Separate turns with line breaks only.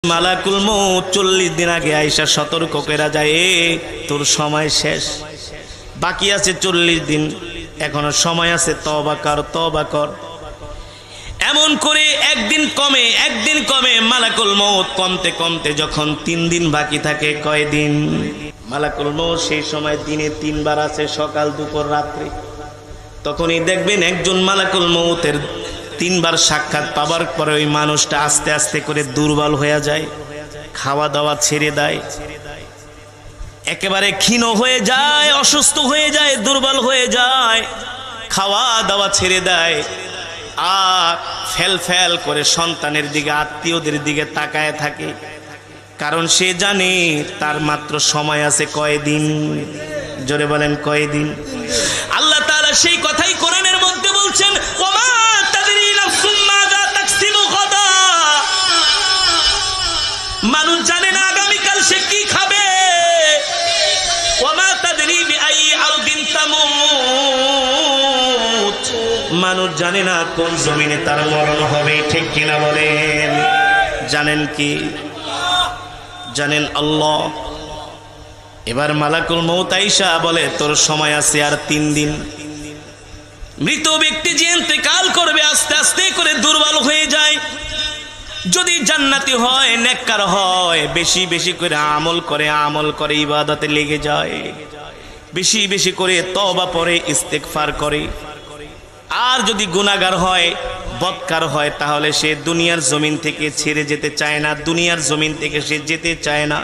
মালাকুল মউত 40 দিন আগে আয়েশা সতর্ক কইরা যায়, তোর সময় শেষ, বাকি আছে 40 দিন, এখনো সময় আছে, তওবা কর, তওবা কর। এমন করে একদিন কমে মালাকুল মউত কমতে কমতে যখন 3 দিন বাকি থাকে, কয়দিন? মালাকুল মউত সেই সময় দিনে 3 বার আছে, সকাল, দুপুর, রাত্রি। তখনই দেখবেন একজন মালাকুল মউতের 3 বার সাক্ষাৎ পাবার পরে ওই মানুষটা আস্তে আস্তে করে দুর্বল হয়ে যায়, খাওয়া দাওয়া ছেড়ে দেয়, একেবারে ক্ষীণ হয়ে যায়, অসুস্থ হয়ে যায়, দুর্বল হয়ে যায়, খাওয়া দাওয়া ছেড়ে দেয়, আর ফেল ফেল করে সন্তানের দিকে, আত্মীয়দের দিকে তাকায় থাকে। কারণ সে জানে তার মাত্র সময় আছে কয়দিন। জোরে বলেন, কয়দিন? আল্লাহ তাআলা সেই কথাই কোরআনের মধ্যে বলছেন, ওমা তাদরি নাফসুম মাযা তাকসিবু গাদা। মানুষ জানে না আগামীকাল সে কি খাবে। ওমা তাদরি বিআই আরদিন তামুত। মানুষ জানে না কোন জমিনে তার মরণ হবে, ঠিক কিনা বলেন? জানেন কি? জানেন আল্লাহ। এবার মালাকুল মউত আয়েশা বলে, তোর সময় আছে আর 3 দিন। মৃত ব্যক্তি যে ইন্তেকাল করবে আস্তে আস্তে করে দুর্বল হয়ে যায়। যদি জান্নাতি হয়, নেককার হয়, বেশি বেশি করে আমল করে ইবাদতে লেগে যায়, বেশি বেশি করে তওবা পড়ে, ইস্তেগফার করে। আর যদি গুনাহগার হয়, বদকার হয়, তাহলে সে দুনিয়ার জমিন থেকে ছেড়ে যেতে চায় না, দুনিয়ার জমিন থেকে সে যেতে চায় না।